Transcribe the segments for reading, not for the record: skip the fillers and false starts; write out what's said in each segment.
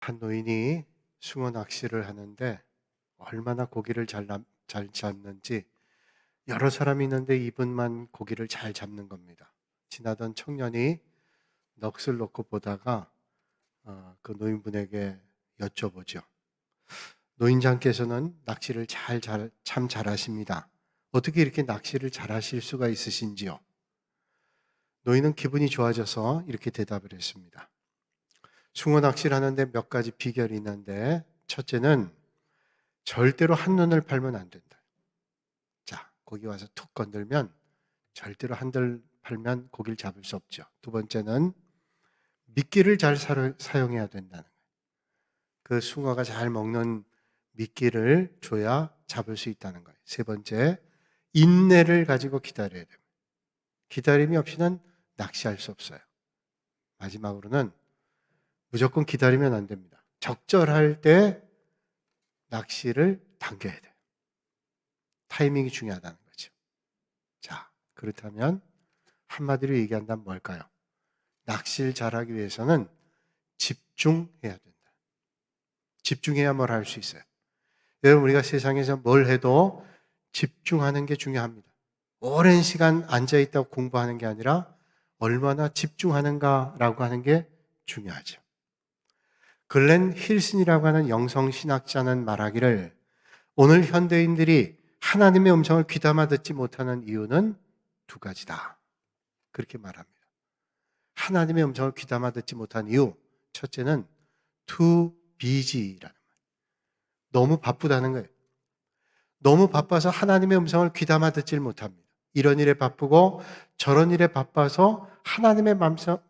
한 노인이 숭어 낚시를 하는데 얼마나 고기를 잘 잡는지 여러 사람이 있는데 이분만 고기를 잘 잡는 겁니다. 지나던 청년이 넋을 놓고 보다가 그 노인분에게 여쭤보죠. 노인장께서는 낚시를 참 잘하십니다. 어떻게 이렇게 낚시를 잘하실 수가 있으신지요? 노인은 기분이 좋아져서 이렇게 대답을 했습니다. 숭어 낚시를 하는데 몇 가지 비결이 있는데 첫째는 절대로 한눈을 팔면 안 된다. 자, 거기 와서 툭 건들면 절대로 한눈 팔면 고기를 잡을 수 없죠. 두 번째는 미끼를 잘 사용해야 된다는 거예요. 그 숭어가 잘 먹는 미끼를 줘야 잡을 수 있다는 거예요. 세 번째, 인내를 가지고 기다려야 됩니다. 기다림이 없이는 낚시할 수 없어요. 마지막으로는 무조건 기다리면 안 됩니다. 적절할 때 낚시를 당겨야 돼요. 타이밍이 중요하다는 거죠. 자, 그렇다면 한마디로 얘기한다면 뭘까요? 낚시를 잘하기 위해서는 집중해야 된다. 집중해야 뭘 할 수 있어요. 여러분, 우리가 세상에서 뭘 해도 집중하는 게 중요합니다. 오랜 시간 앉아있다고 공부하는 게 아니라 얼마나 집중하는가라고 하는 게 중요하죠. 글렌 힐슨이라고 하는 영성신학자는 말하기를 오늘 현대인들이 하나님의 음성을 귀담아 듣지 못하는 이유는 두 가지다. 그렇게 말합니다. 하나님의 음성을 귀담아 듣지 못한 이유, 첫째는 too busy라는 거예요. 너무 바쁘다는 거예요. 너무 바빠서 하나님의 음성을 귀담아 듣질 못합니다. 이런 일에 바쁘고 저런 일에 바빠서 하나님의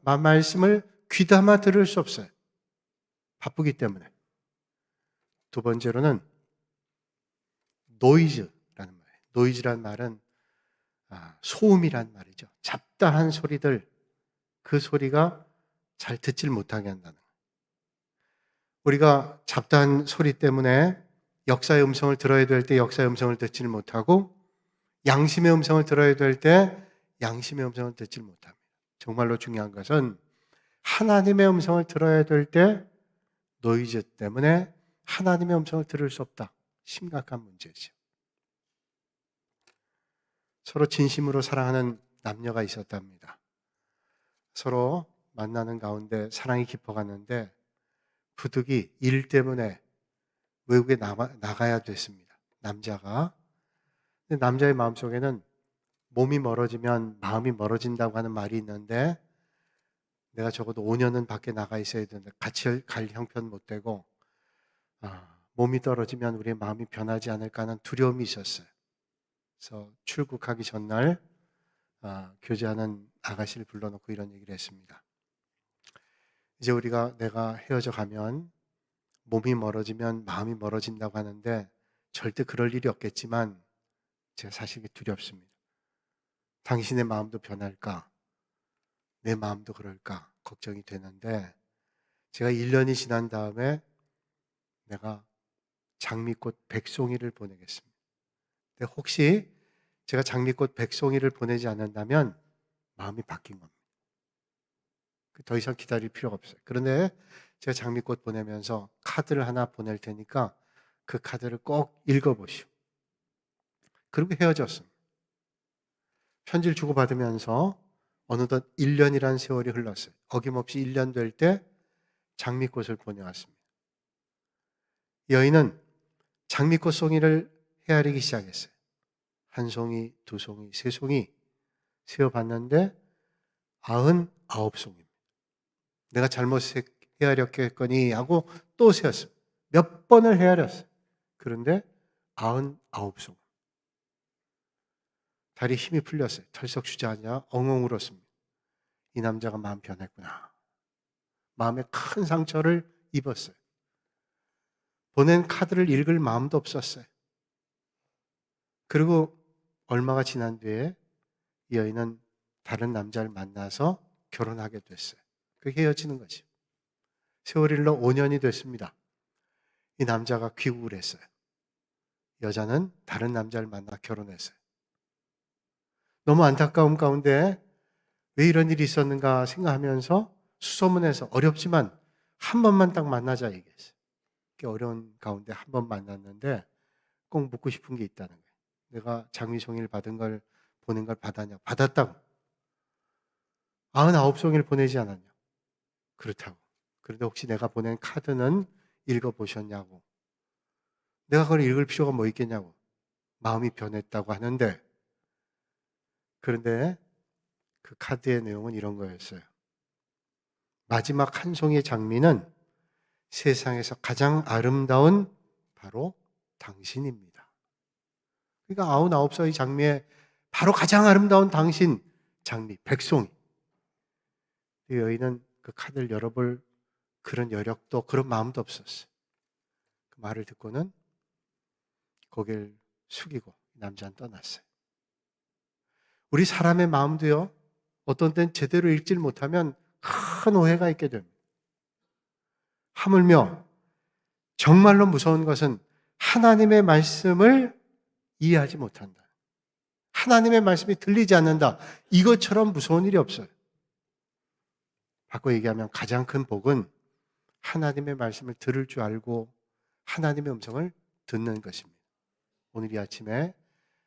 말씀을 귀담아 들을 수 없어요. 바쁘기 때문에. 두 번째로는 노이즈라는 말이에요. 노이즈란 말은 소음이란 말이죠. 잡다한 소리들, 그 소리가 잘 듣질 못하게 한다는 거예요. 우리가 잡다한 소리 때문에 역사의 음성을 들어야 될 때 역사의 음성을 듣지를 못하고 양심의 음성을 들어야 될 때 양심의 음성을 듣지를 못합니다. 정말로 중요한 것은 하나님의 음성을 들어야 될 때 노이즈 때문에 하나님의 음성을 들을 수 없다. 심각한 문제죠. 서로 진심으로 사랑하는 남녀가 있었답니다. 서로 만나는 가운데 사랑이 깊어갔는데 부득이 일 때문에 외국에 나가야 됐습니다. 남자가. 근데 남자의 마음속에는 몸이 멀어지면 마음이 멀어진다고 하는 말이 있는데 내가 적어도 5년은 밖에 나가 있어야 되는데 같이 갈 형편 못 되고 몸이 떨어지면 우리의 마음이 변하지 않을까 하는 두려움이 있었어요. 그래서 출국하기 전날 교제하는 아가씨를 불러놓고 이런 얘기를 했습니다. 이제 내가 헤어져 가면 몸이 멀어지면 마음이 멀어진다고 하는데 절대 그럴 일이 없겠지만 제가 사실 두렵습니다. 당신의 마음도 변할까? 내 마음도 그럴까? 걱정이 되는데 제가 1년이 지난 다음에 내가 장미꽃 백송이를 보내겠습니다. 근데 혹시 제가 장미꽃 백송이를 보내지 않는다면 마음이 바뀐 겁니다. 더 이상 기다릴 필요가 없어요. 그런데 제가 장미꽃 보내면서 카드를 하나 보낼 테니까 그 카드를 꼭 읽어보시오. 그리고 헤어졌습니다. 편지를 주고받으면서 어느덧 1년이라는 세월이 흘렀어요. 어김없이 1년 될 때 장미꽃을 보내왔습니다. 여인은 장미꽃 송이를 헤아리기 시작했어요. 한 송이, 두 송이, 세 송이 세어봤는데 99송입니다. 내가 잘못 헤아렸겠거니 하고 또 세었습니다. 몇 번을 헤아렸어요. 그런데 99송. 다리 힘이 풀렸어요. 털썩 주저앉아 엉엉 울었습니다. 이 남자가 마음 변했구나. 마음에 큰 상처를 입었어요. 보낸 카드를 읽을 마음도 없었어요. 그리고 얼마가 지난 뒤에 이 여인은 다른 남자를 만나서 결혼하게 됐어요. 그게 헤어지는 거죠. 세월이 흘러 5년이 됐습니다. 이 남자가 귀국을 했어요. 여자는 다른 남자를 만나 결혼했어요. 너무 안타까움 가운데 왜 이런 일이 있었는가 생각하면서 수소문해서 어렵지만 한 번만 딱 만나자 얘기했어요. 어려운 가운데 한 번 만났는데 꼭 묻고 싶은 게 있다는 거예요. 내가 장미송이를 받은 걸 보낸 걸 받았냐? 받았다고. 99송이를 보내지 않았냐? 그렇다고. 그런데 혹시 내가 보낸 카드는 읽어보셨냐고. 내가 그걸 읽을 필요가 뭐 있겠냐고. 마음이 변했다고 하는데, 그런데 그 카드의 내용은 이런 거였어요. 마지막 한 송이의 장미는 세상에서 가장 아름다운 바로 당신입니다. 그러니까 99송이 장미에 바로 가장 아름다운 당신 장미, 백송이. 이 여인은 그 카드를 열어볼 그런 여력도 그런 마음도 없었어요. 그 말을 듣고는 고개를 숙이고 남자는 떠났어요. 우리 사람의 마음도요, 어떤 때는 제대로 읽질 못하면 큰 오해가 있게 됩니다. 하물며 정말로 무서운 것은 하나님의 말씀을 이해하지 못한다. 하나님의 말씀이 들리지 않는다. 이것처럼 무서운 일이 없어요. 바꿔 얘기하면 가장 큰 복은 하나님의 말씀을 들을 줄 알고 하나님의 음성을 듣는 것입니다. 오늘 이 아침에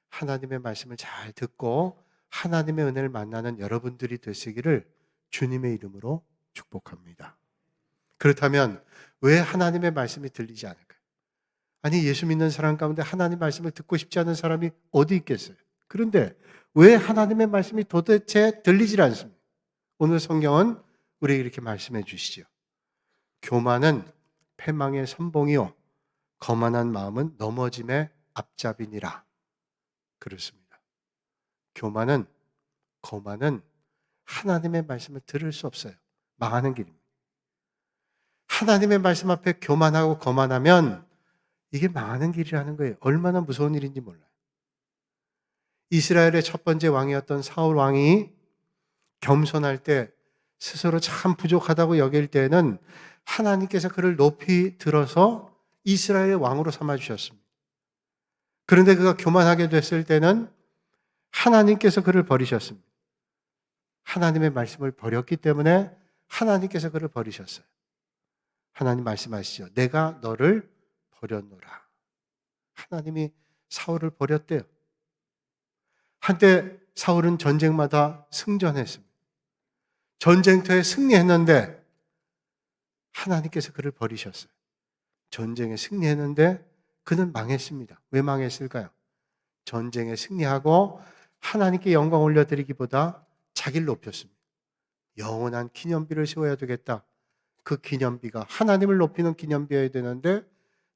하나님의 말씀을 잘 듣고 하나님의 은혜를 만나는 여러분들이 되시기를 주님의 이름으로 축복합니다. 그렇다면 왜 하나님의 말씀이 들리지 않을까요? 아니, 예수 믿는 사람 가운데 하나님 말씀을 듣고 싶지 않은 사람이 어디 있겠어요? 그런데 왜 하나님의 말씀이 도대체 들리질 않습니까? 오늘 성경은 우리에게 이렇게 말씀해 주시죠. 교만은 패망의 선봉이요 거만한 마음은 넘어짐의 앞잡이니라. 그렇습니다. 거만은 하나님의 말씀을 들을 수 없어요. 망하는 길입니다. 하나님의 말씀 앞에 교만하고 거만하면 이게 망하는 길이라는 거예요. 얼마나 무서운 일인지 몰라요. 이스라엘의 첫 번째 왕이었던 사울 왕이 겸손할 때 스스로 참 부족하다고 여길 때는 하나님께서 그를 높이 들어서 이스라엘의 왕으로 삼아주셨습니다. 그런데 그가 교만하게 됐을 때는 하나님께서 그를 버리셨습니다. 하나님의 말씀을 버렸기 때문에 하나님께서 그를 버리셨어요. 하나님 말씀하시죠. 내가 너를 버렸노라. 하나님이 사울을 버렸대요. 한때 사울은 전쟁마다 승전했습니다. 전쟁터에 승리했는데 하나님께서 그를 버리셨어요. 전쟁에 승리했는데 그는 망했습니다. 왜 망했을까요? 전쟁에 승리하고 하나님께 영광 올려드리기보다 자기를 높였습니다. 영원한 기념비를 세워야 되겠다. 그 기념비가 하나님을 높이는 기념비여야 되는데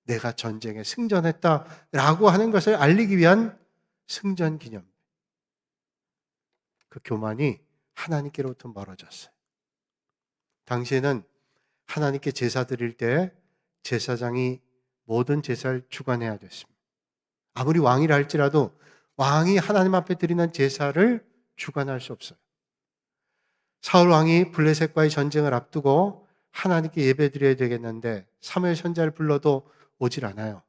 내가 전쟁에 승전했다라고 하는 것을 알리기 위한 승전 기념비. 그 교만이 하나님께로부터 멀어졌어요. 당시에는 하나님께 제사 드릴 때 제사장이 모든 제사를 주관해야 됐습니다. 아무리 왕이라 할지라도 왕이 하나님 앞에 드리는 제사를 주관할 수 없어요. 사울 왕이 블레셋과의 전쟁을 앞두고 하나님께 예배드려야 되겠는데 사무엘 선지자를 불러도 오질 않아요.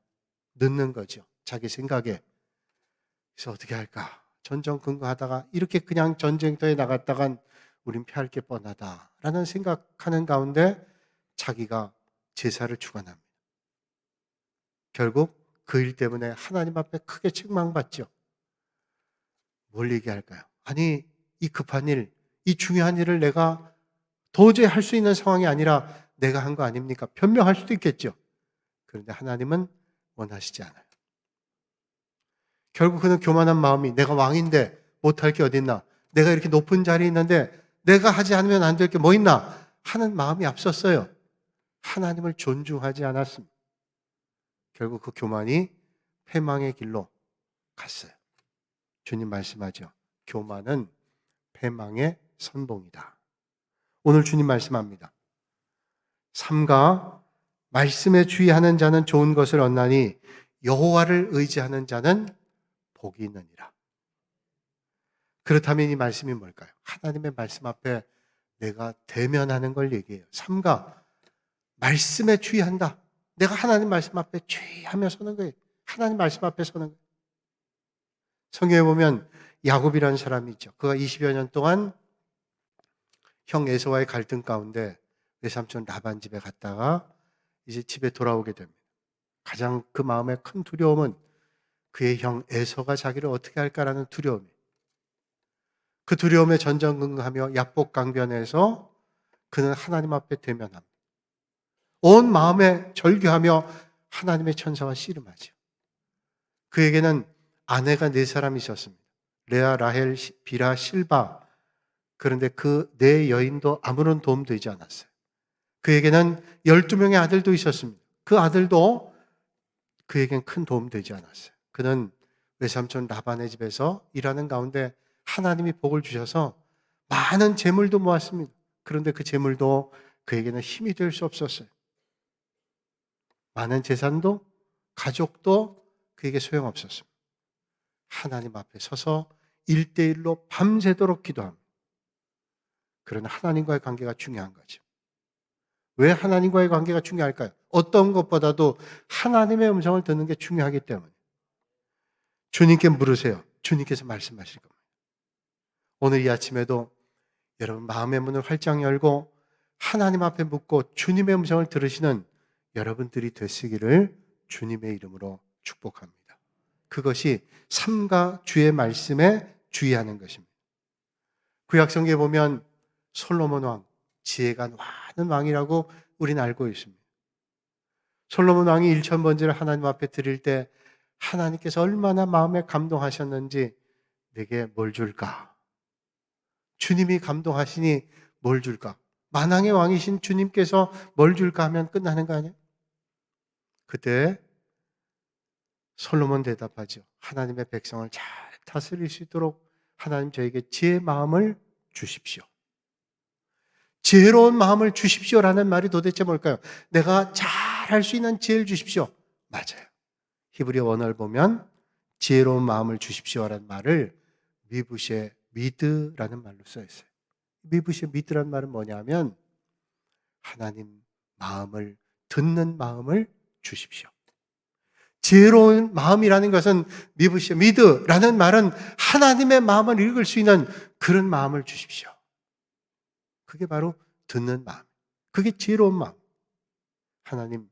늦는 거죠. 자기 생각에. 그래서 어떻게 할까? 전전 근거하다가 이렇게 그냥 전쟁터에 나갔다간 우린 피할 게 뻔하다라는 생각하는 가운데 자기가 제사를 주관합니다. 결국 그 일 때문에 하나님 앞에 크게 책망받죠. 뭘 얘기할까요? 아니, 이 급한 일, 이 중요한 일을 내가 도저히 할 수 있는 상황이 아니라 내가 한 거 아닙니까? 변명할 수도 있겠죠. 그런데 하나님은 원하시지 않아요. 결국 그는 교만한 마음이 내가 왕인데 못할 게 어딨나? 내가 이렇게 높은 자리에 있는데 내가 하지 않으면 안 될 게 뭐 있나? 하는 마음이 앞섰어요. 하나님을 존중하지 않았습니다. 결국 그 교만이 패망의 길로 갔어요. 주님 말씀하죠. 교만은 패망의 선봉이다. 오늘 주님 말씀합니다. 삼가 말씀에 주의하는 자는 좋은 것을 얻나니 여호와를 의지하는 자는 복이 있느니라. 그렇다면 이 말씀이 뭘까요? 하나님의 말씀 앞에 내가 대면하는 걸 얘기해요. 삼가 말씀에 주의한다. 내가 하나님 말씀 앞에 주의하며 서는 거예요. 하나님 말씀 앞에 서는 거예요. 성경에 보면 야곱이라는 사람이 있죠. 그가 20여 년 동안 형 에서와의 갈등 가운데 외삼촌 라반 집에 갔다가 이제 집에 돌아오게 됩니다. 가장 그 마음의 큰 두려움은 그의 형 에서가 자기를 어떻게 할까라는 두려움이에요. 그 두려움에 전전긍긍하며 야복강변에서 그는 하나님 앞에 대면합니다. 온 마음에 절규하며 하나님의 천사와 씨름하죠. 그에게는 아내가 4사람이 있었습니다. 레아, 라헬, 비라, 실바. 그런데 그 4여인도 아무런 도움 되지 않았어요. 그에게는 12명의 아들도 있었습니다. 그 아들도 그에겐 큰 도움 되지 않았어요. 그는 외삼촌 라반의 집에서 일하는 가운데 하나님이 복을 주셔서 많은 재물도 모았습니다. 그런데 그 재물도 그에게는 힘이 될 수 없었어요. 많은 재산도 가족도 그에게 소용없었습니다. 하나님 앞에 서서 1대1로 밤새도록 기도합니다. 그러나 하나님과의 관계가 중요한 거죠. 왜 하나님과의 관계가 중요할까요? 어떤 것보다도 하나님의 음성을 듣는 게 중요하기 때문에. 주님께 물으세요. 주님께서 말씀하실 겁니다. 오늘 이 아침에도 여러분 마음의 문을 활짝 열고 하나님 앞에 묻고 주님의 음성을 들으시는 여러분들이 되시기를 주님의 이름으로 축복합니다. 그것이 삶과 주의 말씀에 주의하는 것입니다. 구약성경에 보면 솔로몬 왕, 지혜가 많은 왕이라고 우리는 알고 있습니다. 솔로몬 왕이 1000번제를 하나님 앞에 드릴 때 하나님께서 얼마나 마음에 감동하셨는지 내게 뭘 줄까? 주님이 감동하시니 뭘 줄까? 만왕의 왕이신 주님께서 뭘 줄까 하면 끝나는 거 아니에요? 그때 솔로몬 대답하죠. 하나님의 백성을 잘 다스릴 수 있도록 하나님 저에게 지혜의 마음을 주십시오. 지혜로운 마음을 주십시오라는 말이 도대체 뭘까요? 내가 잘 할 수 있는 지혜를 주십시오. 맞아요. 히브리 원어를 보면 지혜로운 마음을 주십시오라는 말을 미부시의 미드라는 말로 써 있어요. 미부시의 미드라는 말은 뭐냐면 하나님 마음을 듣는 마음을 주십시오. 지혜로운 마음이라는 것은 미부시의 미드라는 말은 하나님의 마음을 읽을 수 있는 그런 마음을 주십시오. 그게 바로 듣는 마음. 그게 지혜로운 마음. 하나님,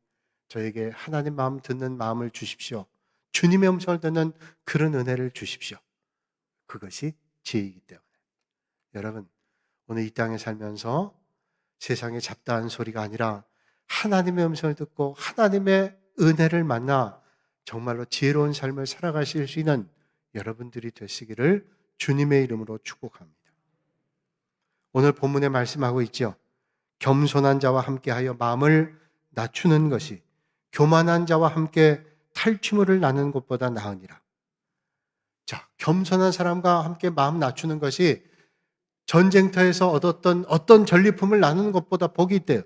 저에게 하나님 마음 듣는 마음을 주십시오. 주님의 음성을 듣는 그런 은혜를 주십시오. 그것이 지혜이기 때문에. 여러분, 오늘 이 땅에 살면서 세상의 잡다한 소리가 아니라 하나님의 음성을 듣고 하나님의 은혜를 만나 정말로 지혜로운 삶을 살아가실 수 있는 여러분들이 되시기를 주님의 이름으로 축복합니다. 오늘 본문에 말씀하고 있죠. 겸손한 자와 함께하여 마음을 낮추는 것이 교만한 자와 함께 탈취물을 나누는 것보다 나으니라. 자, 겸손한 사람과 함께 마음 낮추는 것이 전쟁터에서 얻었던 어떤 전리품을 나누는 것보다 복이 있대요.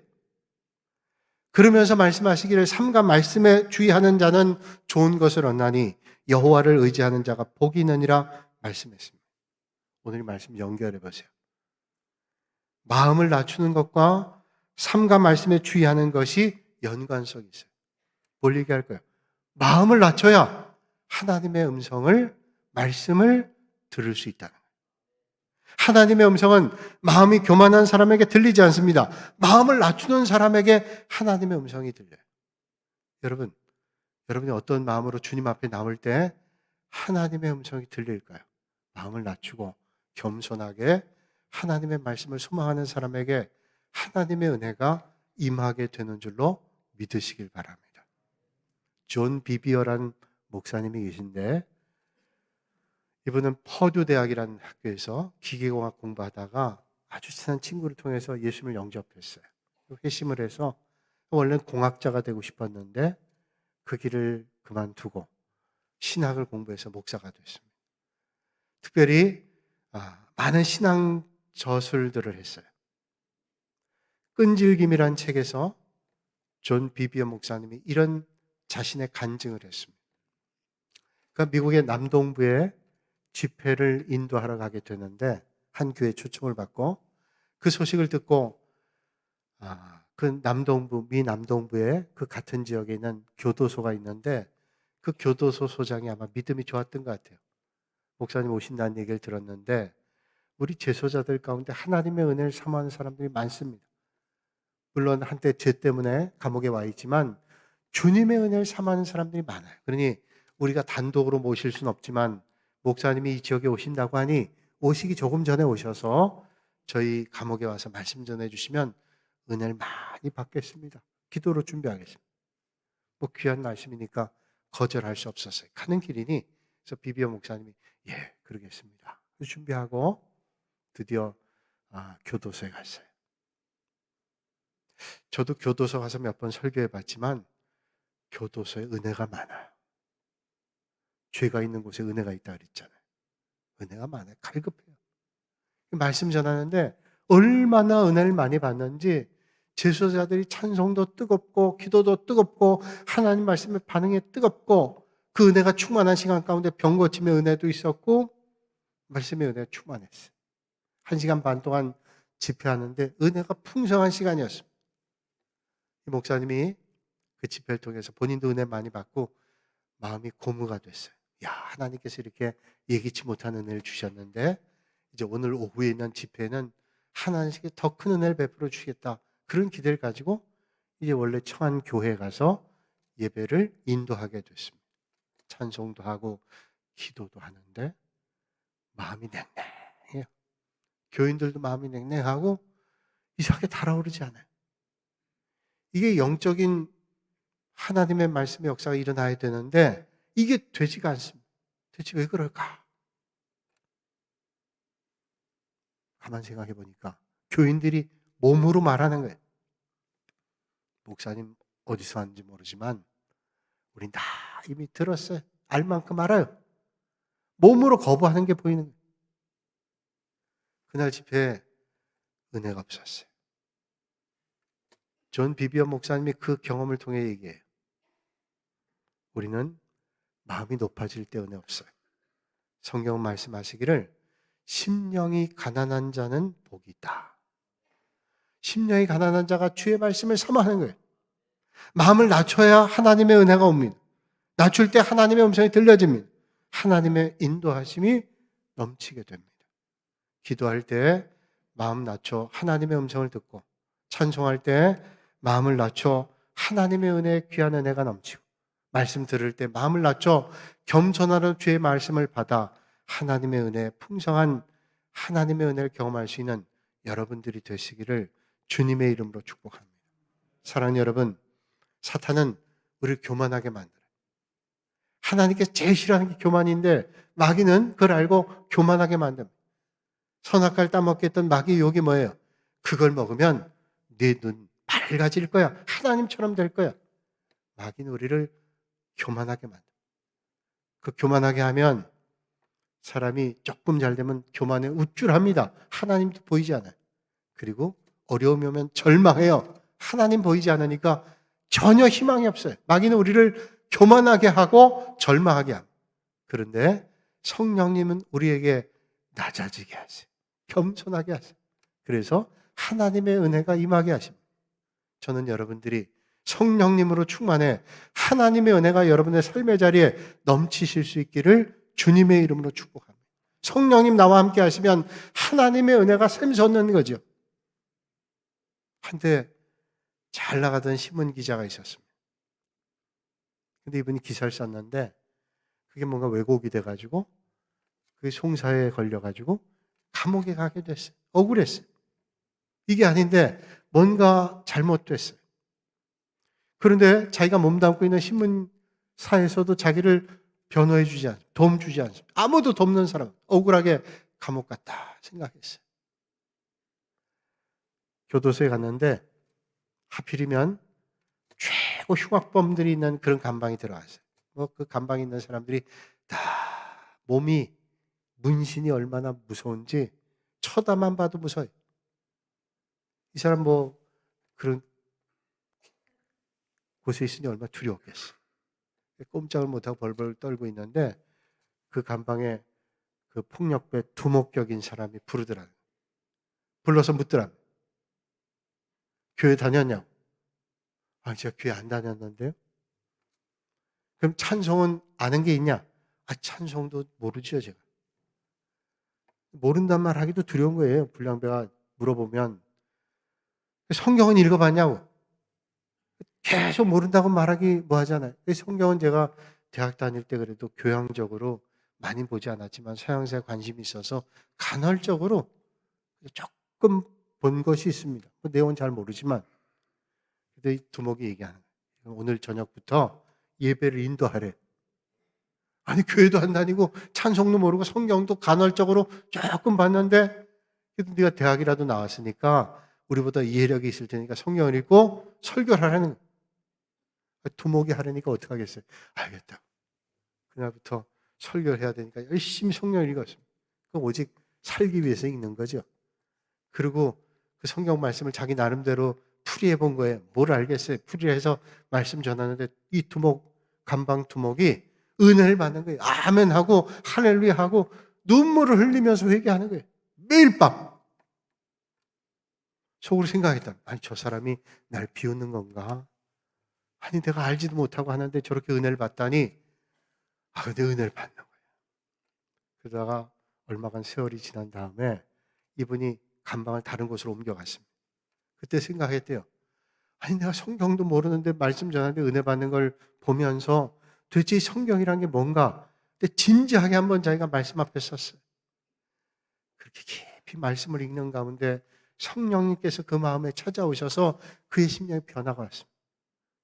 그러면서 말씀하시기를 삼가 말씀에 주의하는 자는 좋은 것을 얻나니 여호와를 의지하는 자가 복이 있느니라 말씀했습니다. 오늘 말씀 연결해 보세요. 마음을 낮추는 것과 삼가 말씀에 주의하는 것이 연관성이 있어요. 뭘 얘기할 거예요? 마음을 낮춰야 하나님의 음성을, 말씀을 들을 수 있다는 거예요. 하나님의 음성은 마음이 교만한 사람에게 들리지 않습니다. 마음을 낮추는 사람에게 하나님의 음성이 들려요. 여러분이 어떤 마음으로 주님 앞에 나올 때 하나님의 음성이 들릴까요? 마음을 낮추고 겸손하게 하나님의 말씀을 소망하는 사람에게 하나님의 은혜가 임하게 되는 줄로 믿으시길 바랍니다. 존 비비어라는 목사님이 계신데 이분은 퍼듀 대학이라는 학교에서 기계공학 공부하다가 아주 친한 친구를 통해서 예수님을 영접했어요. 회심을 해서 원래는 공학자가 되고 싶었는데 그 길을 그만두고 신학을 공부해서 목사가 됐습니다. 특별히 많은 신앙 저술들을 했어요. 끈질김이란 책에서 존 비비어 목사님이 이런 자신의 간증을 했습니다. 그러니까 미국의 남동부에 집회를 인도하러 가게 되는데 한 교회 초청을 받고 그 소식을 듣고 그 남동부, 미 남동부에 그 같은 지역에 있는 교도소가 있는데 그 교도소 소장이 아마 믿음이 좋았던 것 같아요. 목사님 오신다는 얘기를 들었는데 우리 재소자들 가운데 하나님의 은혜를 사모하는 사람들이 많습니다. 물론 한때 죄 때문에 감옥에 와 있지만 주님의 은혜를 삼하는 사람들이 많아요. 그러니 우리가 단독으로 모실 수는 없지만 목사님이 이 지역에 오신다고 하니 오시기 조금 전에 오셔서 저희 감옥에 와서 말씀 전해주시면 은혜를 많이 받겠습니다. 기도로 준비하겠습니다. 뭐 귀한 말씀이니까 거절할 수 없었어요. 가는 길이니. 그래서 비비어 목사님이 예, 그러겠습니다. 준비하고 드디어 교도소에 갔어요. 저도 교도소 가서 몇 번 설교해 봤지만 교도소에 은혜가 많아요. 죄가 있는 곳에 은혜가 있다 그랬잖아요. 은혜가 많아요. 갈급해요. 말씀 전하는데 얼마나 은혜를 많이 받는지 제수자들이 찬송도 뜨겁고 기도도 뜨겁고 하나님 말씀에 반응에 뜨겁고 그 은혜가 충만한 시간 가운데 병 고침의 은혜도 있었고 말씀의 은혜가 충만했어요. 1시간 반 동안 집회하는데 은혜가 풍성한 시간이었습니다. 이 목사님이 그 집회를 통해서 본인도 은혜 많이 받고 마음이 고무가 됐어요. 야, 하나님께서 이렇게 예기치 못한 은혜를 주셨는데 이제 오늘 오후에 있는 집회는 하나님께 더 큰 은혜를 베풀어 주시겠다. 그런 기대를 가지고 이제 원래 청안 교회에 가서 예배를 인도하게 됐습니다. 찬송도 하고 기도도 하는데 마음이 냉랭해요. 교인들도 마음이 냉랭하고 이상하게 달아오르지 않아요. 이게 영적인 하나님의 말씀의 역사가 일어나야 되는데 이게 되지가 않습니다. 대체 왜 그럴까? 가만 생각해 보니까 교인들이 몸으로 말하는 거예요. 목사님 어디서 왔는지 모르지만 우린 다 이미 들었어요. 알 만큼 알아요. 몸으로 거부하는 게 보이는 거예요. 그날 집회에 은혜가 없었어요. 존 비비어 목사님이 그 경험을 통해 얘기해요. 우리는 마음이 높아질 때 은혜 없어요. 성경 말씀하시기를 심령이 가난한 자는 복이 있다. 심령이 가난한 자가 주의 말씀을 사모하는 거예요. 마음을 낮춰야 하나님의 은혜가 옵니다. 낮출 때 하나님의 음성이 들려집니다. 하나님의 인도하심이 넘치게 됩니다. 기도할 때 마음 낮춰 하나님의 음성을 듣고 찬송할 때 마음을 낮춰 하나님의 은혜, 귀한 은혜가 넘치고 말씀 들을 때 마음을 낮춰 겸손하는 주의 말씀을 받아 하나님의 은혜, 풍성한 하나님의 은혜를 경험할 수 있는 여러분들이 되시기를 주님의 이름으로 축복합니다. 사랑하는 여러분, 사탄은 우리를 교만하게 만들어요. 하나님께서 제일 싫어하는 게 교만인데 마귀는 그걸 알고 교만하게 만듭니다. 선악과를 따먹게 했던 마귀의 욕이 뭐예요? 그걸 먹으면 네 눈 밝아질 거야. 하나님처럼 될 거야. 마귀는 우리를 교만하게 만듭니다. 그 교만하게 하면 사람이 조금 잘 되면 교만에 우쭐합니다. 하나님도 보이지 않아요. 그리고 어려움이 오면 절망해요. 하나님 보이지 않으니까 전혀 희망이 없어요. 마귀는 우리를 교만하게 하고 절망하게 합니다. 그런데 성령님은 우리에게 낮아지게 하세요. 겸손하게 하세요. 그래서 하나님의 은혜가 임하게 하십니다. 저는 여러분들이 성령님으로 충만해 하나님의 은혜가 여러분의 삶의 자리에 넘치실 수 있기를 주님의 이름으로 축복합니다. 성령님 나와 함께 하시면 하나님의 은혜가 샘솟는 거죠. 한때 잘 나가던 신문 기자가 있었습니다. 근데 이분이 기사를 썼는데 그게 뭔가 왜곡이 돼가지고 그게 송사에 걸려가지고 감옥에 가게 됐어요. 억울했어요. 이게 아닌데 뭔가 잘못됐어요. 그런데 자기가 몸담고 있는 신문사에서도 자기를 변호해 주지 않습니다. 도움 주지 않습니다. 아무도 돕는 사람, 억울하게 감옥 갔다 생각했어요. 교도소에 갔는데 하필이면 최고 흉악범들이 있는 그런 감방이 들어왔어요. 그 감방에 있는 사람들이 다 몸이 문신이 얼마나 무서운지 쳐다만 봐도 무서워요. 이 사람 뭐 그런 곳에 있으니 얼마나 두려웠겠어. 꼼짝을 못하고 벌벌 떨고 있는데 그 감방에 그 폭력배 두목격인 사람이 부르더라고요. 불러서 묻더라고요. 교회 다녔냐고. 제가 교회 안 다녔는데요. 그럼 찬송은 아는 게 있냐? 찬송도 모르죠, 제가. 모른단 말 하기도 두려운 거예요. 불량배가 물어보면. 성경은 읽어봤냐고. 계속 모른다고 말하기 뭐하잖아요. 성경은 제가 대학 다닐 때 그래도 교양적으로 많이 보지 않았지만 서양사에 관심이 있어서 간헐적으로 조금 본 것이 있습니다. 그 내용은 잘 모르지만 근데 이 두목이 얘기하는 거예요. 오늘 저녁부터 예배를 인도하래. 아니 교회도 안 다니고 찬송도 모르고 성경도 간헐적으로 조금 봤는데 그래도 네가 대학이라도 나왔으니까 우리보다 이해력이 있을 테니까 성경을 읽고 설교를 하라는 거예요. 두목이 하려니까 어떻게 하겠어요? 알겠다. 그날부터 설교를 해야 되니까 열심히 성경을 읽었습니다. 오직 살기 위해서 읽는 거죠. 그리고 그 성경 말씀을 자기 나름대로 풀이해 본 거예요. 뭘 알겠어요? 풀이해서 말씀 전하는데 이 두목, 감방 두목이 은혜를 받는 거예요. 아멘 하고 할렐루야 하고 눈물을 흘리면서 회개하는 거예요. 매일 밤. 속으로 생각했다. 아니 저 사람이 날 비웃는 건가? 아니 내가 알지도 못하고 하는데 저렇게 은혜를 받다니 근데 은혜를 받는 거예요. 그러다가 얼마간 세월이 지난 다음에 이분이 감방을 다른 곳으로 옮겨갔습니다. 그때 생각했대요. 아니 내가 성경도 모르는데 말씀 전하는데 은혜 받는 걸 보면서 도대체 이 성경이란 게 뭔가 근데 진지하게 한번 자기가 말씀 앞에 섰어요. 그렇게 깊이 말씀을 읽는 가운데 성령님께서 그 마음에 찾아오셔서 그의 심령에 변화가 왔습니다.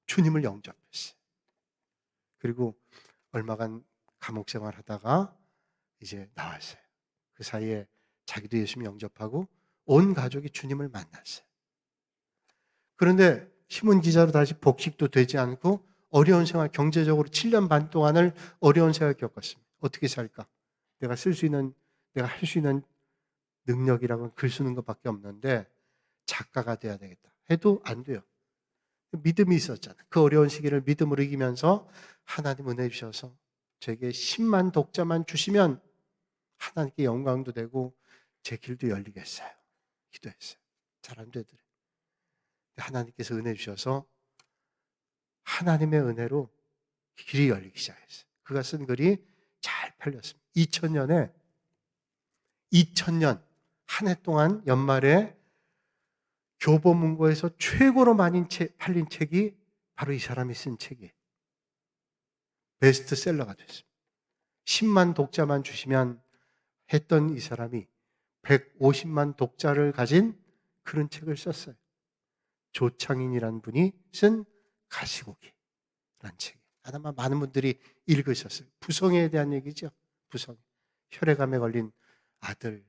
주님을 영접했어요. 그리고 얼마간 감옥 생활하다가 이제 나왔어요. 그 사이에 자기도 예수님 영접하고 온 가족이 주님을 만났어요. 그런데 신문 기자로 다시 복직도 되지 않고 어려운 생활, 경제적으로 7년 반 동안을 어려운 생활을 겪었습니다. 어떻게 살까? 내가 쓸 수 있는, 내가 할 수 있는 능력이라고는 글 쓰는 것밖에 없는데 작가가 돼야 되겠다. 해도 안 돼요. 믿음이 있었잖아요. 그 어려운 시기를 믿음으로 이기면서 하나님 은혜 주셔서 제게 10만 독자만 주시면 하나님께 영광도 되고 제 길도 열리겠어요. 기도했어요. 잘 안 되더래. 하나님께서 은혜 주셔서 하나님의 은혜로 길이 열리기 시작했어요. 그가 쓴 글이 잘 팔렸습니다. 2000년 한 해 동안 연말에 교보문고에서 최고로 많이 팔린 책이 바로 이 사람이 쓴 책이에요. 베스트셀러가 됐습니다. 10만 독자만 주시면 했던 이 사람이 150만 독자를 가진 그런 책을 썼어요. 조창인이라는 분이 쓴 가시고기라는 책. 아마 많은 분들이 읽으셨어요. 부성애에 대한 얘기죠. 부성. 혈액암에 걸린 아들.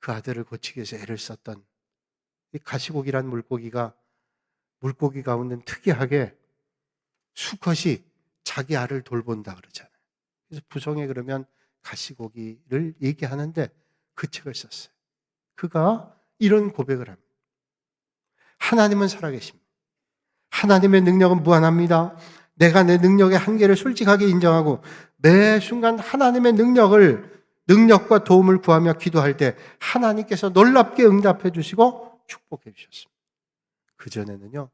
그 아들을 고치기 위해서 애를 썼던 이 가시고기란 물고기가 물고기 가운데 특이하게 수컷이 자기 알을 돌본다 그러잖아요. 그래서 부성애 그러면 가시고기를 얘기하는데 그 책을 썼어요. 그가 이런 고백을 합니다. 하나님은 살아계십니다. 하나님의 능력은 무한합니다. 내가 내 능력의 한계를 솔직하게 인정하고 매 순간 하나님의 능력과 도움을 구하며 기도할 때 하나님께서 놀랍게 응답해 주시고 축복해 주셨습니다. 그전에는요,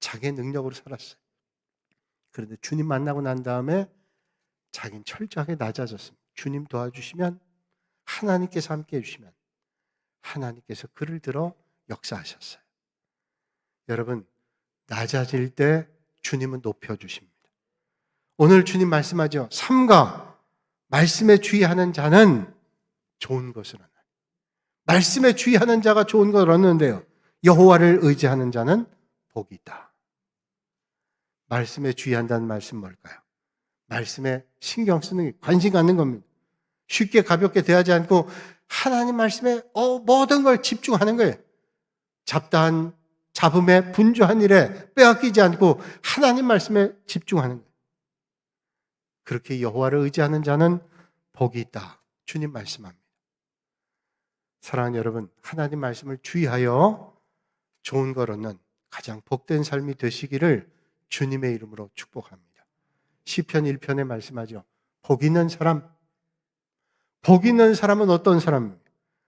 자기의 능력으로 살았어요. 그런데 주님 만나고 난 다음에 자기는 철저하게 낮아졌습니다. 주님 도와주시면, 하나님께서 함께 해주시면 하나님께서 그를 들어 역사하셨어요. 여러분, 낮아질 때 주님은 높여주십니다. 오늘 주님 말씀하죠. 삼가 말씀에 주의하는 자는 좋은 것을 얻는. 말씀에 주의하는 자가 좋은 것을 얻는데요. 여호와를 의지하는 자는 복이 있다. 말씀에 주의한다는 말씀 뭘까요? 말씀에 신경 쓰는 게 관심 갖는 겁니다. 쉽게 가볍게 대하지 않고 하나님 말씀에 모든 걸 집중하는 거예요. 잡음에 분주한 일에 빼앗기지 않고 하나님 말씀에 집중하는 거예요. 그렇게 여호와를 의지하는 자는 복이 있다. 주님 말씀합니다. 사랑하는 여러분, 하나님 말씀을 주의하여 좋은 걸 얻는 가장 복된 삶이 되시기를 주님의 이름으로 축복합니다. 시편 1편에 말씀하죠. 복 있는 사람은 어떤 사람입니까?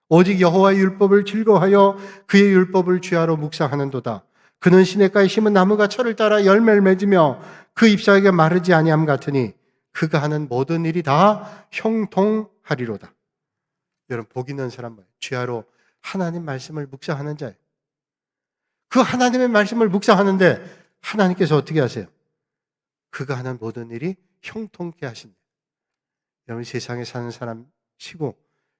오직 여호와의 율법을 즐거워하여 그의 율법을 주야로 묵상하는도다. 그는 시냇가에 심은 나무가 철을 따라 열매를 맺으며 그 잎사귀가 마르지 아니함 같으니 그가 하는 모든 일이 다 형통하리로다. 여러분, 복 있는 사람은 주야로 하나님 말씀을 묵상하는 자예요. 그 하나님의 말씀을 묵상하는데 하나님께서 어떻게 하세요? 그가 하는 모든 일이 형통케 하신다. 여러분, 세상에 사는 사람 치고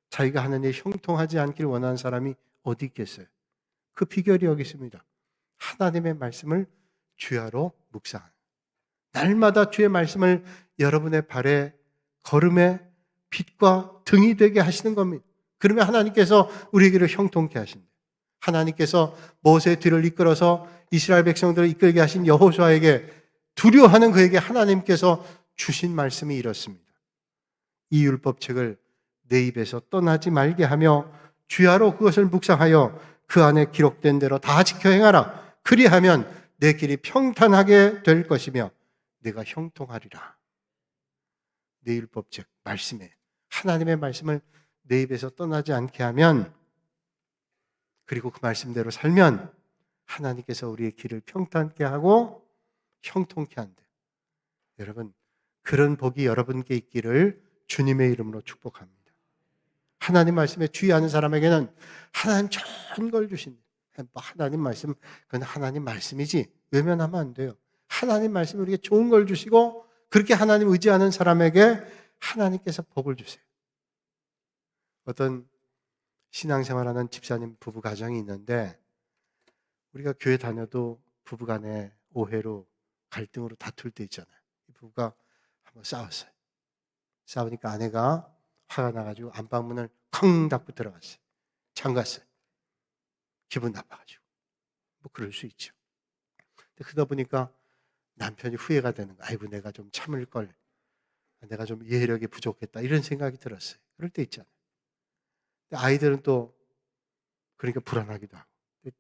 자기가 하는 일이 형통하지 않길 원하는 사람이 어디 있겠어요? 그 비결이 여기 있습니다. 하나님의 말씀을 주야로 묵상하는, 날마다 주의 말씀을 여러분의 발에 걸음의 빛과 등이 되게 하시는 겁니다. 그러면 하나님께서 우리에게를 형통케 하신다. 하나님께서 모세의 뒤를 이끌어서 이스라엘 백성들을 이끌게 하신 여호수아에게 두려워하는 그에게 하나님께서 주신 말씀이 이렇습니다. 이 율법책을 내 입에서 떠나지 말게 하며 주야로 그것을 묵상하여 그 안에 기록된 대로 다 지켜 행하라. 그리하면 내 길이 평탄하게 될 것이며 내가 형통하리라. 내 율법책 말씀에, 하나님의 말씀을 내 입에서 떠나지 않게 하면, 그리고 그 말씀대로 살면 하나님께서 우리의 길을 평탄케 하고 형통케 한대. 여러분, 그런 복이 여러분께 있기를 주님의 이름으로 축복합니다. 하나님 말씀에 주의하는 사람에게는 하나님 좋은 걸 주신다. 하나님 말씀, 그건 하나님 말씀이지 외면하면 안 돼요. 하나님 말씀이 우리에게 좋은 걸 주시고, 그렇게 하나님 의지하는 사람에게 하나님께서 복을 주세요. 어떤 신앙생활하는 집사님 부부 가정이 있는데, 우리가 교회 다녀도 부부간에 오해로 갈등으로 다툴 때 있잖아요. 이 부부가 한번 싸웠어요. 싸우니까 아내가 화가 나가지고 안방문을 쾅 닫고 들어갔어요. 잠갔어요. 기분 나빠가지고. 뭐 그럴 수 있죠. 근데 그러다 보니까 남편이 후회가 되는 거야. 아이고, 내가 좀 참을 걸. 내가 좀 이해력이 부족했다. 이런 생각이 들었어요. 그럴 때 있잖아요. 근데 아이들은 또 그러니까 불안하기도 하고.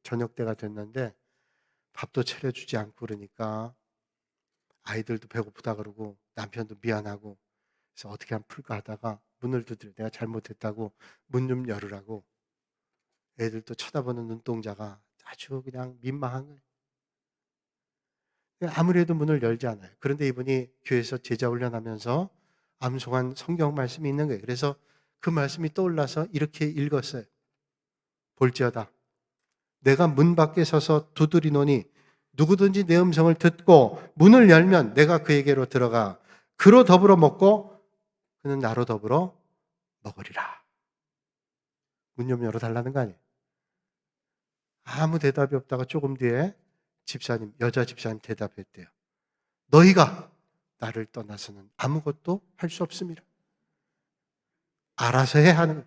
저녁 때가 됐는데 밥도 차려주지 않고 그러니까 아이들도 배고프다 그러고 남편도 미안하고, 그래서 어떻게 하면 풀까 하다가 문을 두드려. 내가 잘못했다고 문 좀 열으라고. 애들도 쳐다보는 눈동자가 아주 그냥 민망한 거예요. 아무래도 문을 열지 않아요. 그런데 이분이 교회에서 제자 훈련하면서 암송한 성경 말씀이 있는 거예요. 그래서 그 말씀이 떠올라서 이렇게 읽었어요. 볼지어다 내가 문 밖에 서서 두드리노니 누구든지 내 음성을 듣고 문을 열면 내가 그에게로 들어가 그로 더불어 먹고 그는 나로 더불어 먹으리라. 문 좀 열어달라는 거 아니에요. 아무 대답이 없다가 조금 뒤에 집사님, 여자 집사님 대답했대요. 너희가 나를 떠나서는 아무것도 할 수 없습니다. 알아서 해 하는.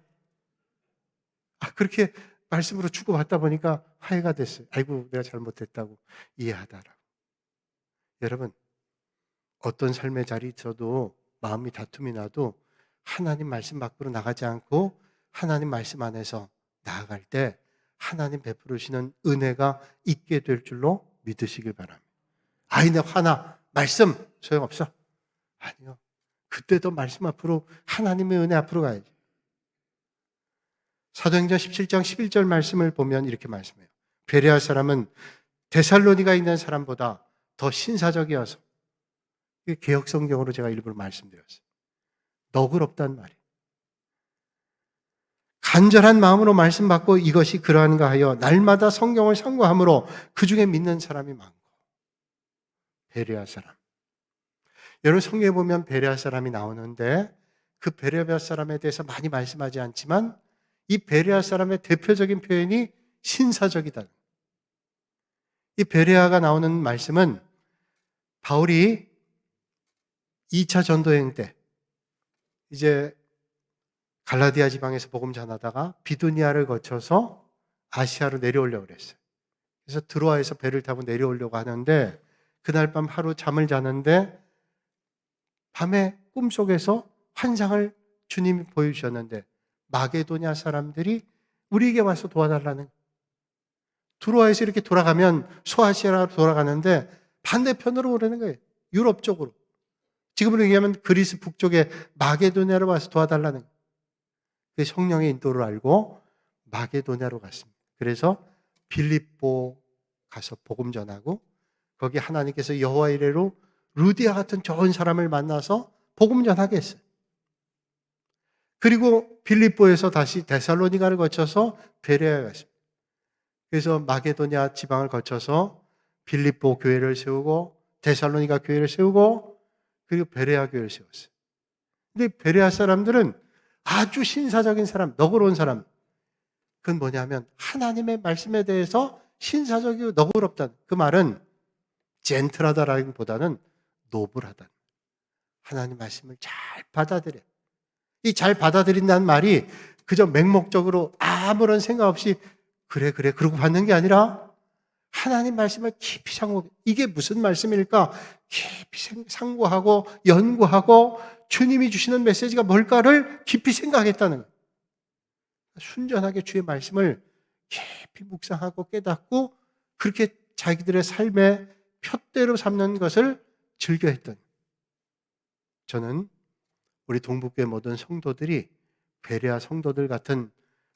그렇게 말씀으로 주고받다 보니까 화해가 됐어요. 아이고, 내가 잘못했다고 이해하다라고. 여러분, 어떤 삶의 자리에 있어도 마음이 다툼이 나도 하나님 말씀 밖으로 나가지 않고 하나님 말씀 안에서 나아갈 때 하나님 베풀으시는 은혜가 있게 될 줄로 믿으시길 바랍니다. 아이, 내가 화나. 말씀 소용없어. 아니요. 그때도 말씀 앞으로, 하나님의 은혜 앞으로 가야지. 사도행전 17장 11절 말씀을 보면 이렇게 말씀해요. 베레아 사람은 데살로니가 있는 사람보다 더 신사적이어서, 개역 성경으로 제가 일부러 말씀드렸어요. 너그럽단 말이에요. 간절한 마음으로 말씀 받고 이것이 그러한가 하여 날마다 성경을 상고함으로 그 중에 믿는 사람이 많고. 베레아 사람. 여러분, 성경에 보면 베레아 사람이 나오는데 그 베레아 사람에 대해서 많이 말씀하지 않지만 이 베레아 사람의 대표적인 표현이 신사적이다. 이 베레아가 나오는 말씀은 바울이 2차 전도여행 때 이제 갈라디아 지방에서 복음 전하다가 비두니아를 거쳐서 아시아로 내려오려고 그랬어요. 그래서 드로아에서 배를 타고 내려오려고 하는데 그날 밤 하루 잠을 자는데 밤에 꿈속에서 환상을 주님이 보여주셨는데 마게도냐 사람들이 우리에게 와서 도와달라는, 드로아에서 이렇게 돌아가면 소아시아로 돌아가는데 반대편으로 오라는 거예요. 유럽 쪽으로. 지금으로 얘기하면 그리스 북쪽에 마게도냐로 와서 도와달라는 거예요. 성령의 인도를 알고 마게도냐로 갔습니다. 그래서 빌립보 가서 복음 전하고 거기 하나님께서 여호와 이레로 루디아 같은 좋은 사람을 만나서 복음 전하게 했어요. 그리고 빌립보에서 다시 데살로니가를 거쳐서 베레아에 갔습니다. 그래서 마게도냐 지방을 거쳐서 빌립보 교회를 세우고 데살로니가 교회를 세우고 그리고 베레아 교회를 세웠어요. 근데 베레아 사람들은 아주 신사적인 사람, 너그러운 사람. 그건 뭐냐면 하나님의 말씀에 대해서 신사적이고 너그럽다. 그 말은 젠틀하다라기보다는 노블하다. 하나님 말씀을 잘 받아들여. 이 잘 받아들인다는 말이 그저 맹목적으로 아무런 생각 없이 그래 그러고 받는 게 아니라 하나님 말씀을 깊이 상고, 이게 무슨 말씀일까? 깊이 상고하고 연구하고 주님이 주시는 메시지가 뭘까를 깊이 생각했다는 거예요. 순전하게 주의 말씀을 깊이 묵상하고 깨닫고 그렇게 자기들의 삶의 표대로 삼는 것을 즐겨했던, 저는 우리 동북교회 모든 성도들이 베레아 성도들 같은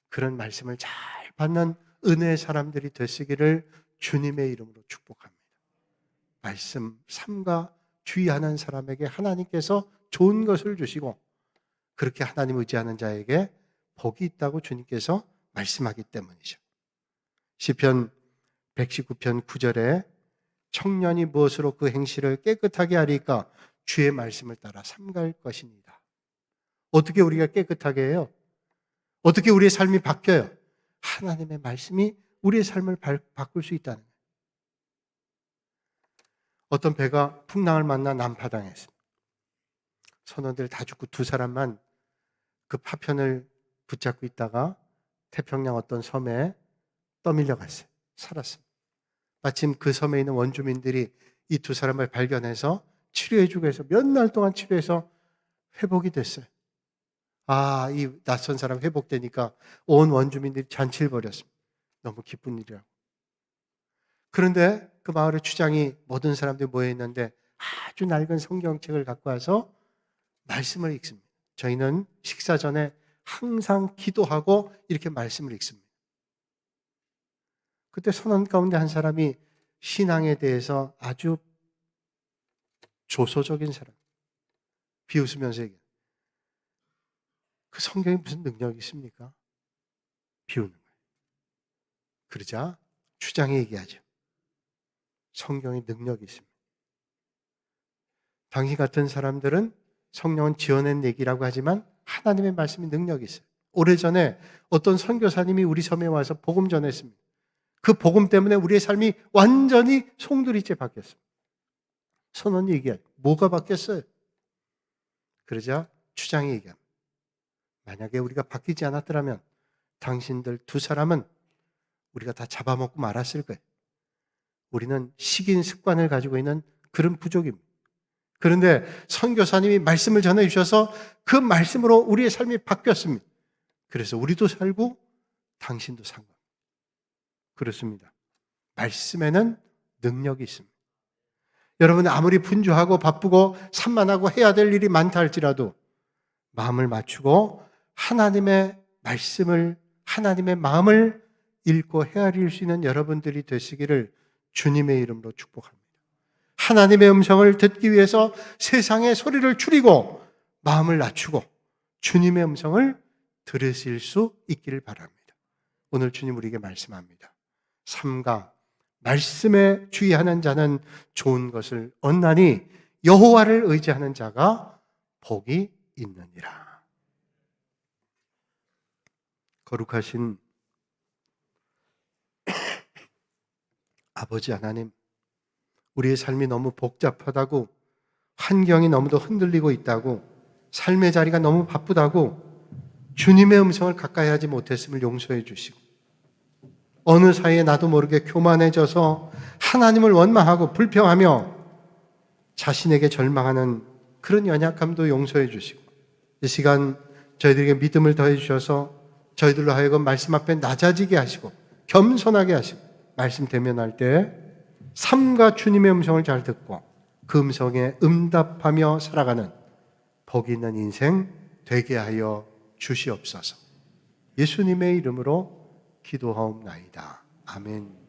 그런 말씀을 잘 받는 은혜의 사람들이 되시기를 주님의 이름으로 축복합니다. 말씀 삼가 주의하는 사람에게 하나님께서 좋은 것을 주시고 그렇게 하나님 의지하는 자에게 복이 있다고 주님께서 말씀하기 때문이죠. 시편 119편 9절에 청년이 무엇으로 그 행실을 깨끗하게 하리까? 주의 말씀을 따라 삼갈 것입니다. 어떻게 우리가 깨끗하게 해요? 어떻게 우리의 삶이 바뀌어요? 하나님의 말씀이 우리의 삶을 바꿀 수 있다는 거예요. 어떤 배가 풍랑을 만나 난파당했습니다. 선원들 다 죽고 두 사람만 그 파편을 붙잡고 있다가 태평양 어떤 섬에 떠밀려 갔어요. 살았습니다. 마침 그 섬에 있는 원주민들이 이 두 사람을 발견해서 치료해주고 해서 몇 날 동안 치료해서 회복이 됐어요. 아, 이 낯선 사람 회복되니까 온 원주민들이 잔치를 벌였습니다. 너무 기쁜 일이라고. 그런데 그 마을의 주장이 모든 사람들이 모여있는데 아주 낡은 성경책을 갖고 와서 말씀을 읽습니다. 저희는 식사 전에 항상 기도하고 이렇게 말씀을 읽습니다. 그때 선원 가운데 한 사람이 신앙에 대해서 아주 조소적인 사람, 비웃으면서 얘기해요. 그 성경에 무슨 능력이 있습니까? 비우는 거예요. 그러자 주장이 얘기하죠. 성경에 능력이 있습니다. 당신 같은 사람들은 성령은 지어낸 얘기라고 하지만 하나님의 말씀이 능력이 있어요. 오래전에 어떤 선교사님이 우리 섬에 와서 복음 전했습니다. 그 복음 때문에 우리의 삶이 완전히 송두리째 바뀌었습니다. 선원이 얘기해요. 뭐가 바뀌었어요? 그러자 주장이 얘기합니다. 만약에 우리가 바뀌지 않았더라면 당신들 두 사람은 우리가 다 잡아먹고 말았을 거예요. 우리는 식인 습관을 가지고 있는 그런 부족입니다. 그런데 선교사님이 말씀을 전해주셔서 그 말씀으로 우리의 삶이 바뀌었습니다. 그래서 우리도 살고 당신도 산 겁니다. 그렇습니다. 말씀에는 능력이 있습니다. 여러분 아무리 분주하고 바쁘고 산만하고 해야 될 일이 많다 할지라도 마음을 맞추고 하나님의 말씀을, 하나님의 마음을 읽고 헤아릴 수 있는 여러분들이 되시기를 주님의 이름으로 축복합니다. 하나님의 음성을 듣기 위해서 세상의 소리를 줄이고 마음을 낮추고 주님의 음성을 들으실 수 있기를 바랍니다. 오늘 주님 우리에게 말씀합니다. 삼가 말씀에 주의하는 자는 좋은 것을 얻나니 여호와를 의지하는 자가 복이 있느니라. 거룩하신 아버지 하나님, 우리의 삶이 너무 복잡하다고, 환경이 너무도 흔들리고 있다고, 삶의 자리가 너무 바쁘다고 주님의 음성을 가까이 하지 못했음을 용서해 주시고, 어느 사이에 나도 모르게 교만해져서 하나님을 원망하고 불평하며 자신에게 절망하는 그런 연약함도 용서해 주시고, 이 시간 저희들에게 믿음을 더해 주셔서 저희들로 하여금 말씀 앞에 낮아지게 하시고 겸손하게 하시고 말씀 대면할 때 삶과 주님의 음성을 잘 듣고 그 음성에 응답하며 살아가는 복 있는 인생 되게 하여 주시옵소서. 예수님의 이름으로 기도하옵나이다. 아멘.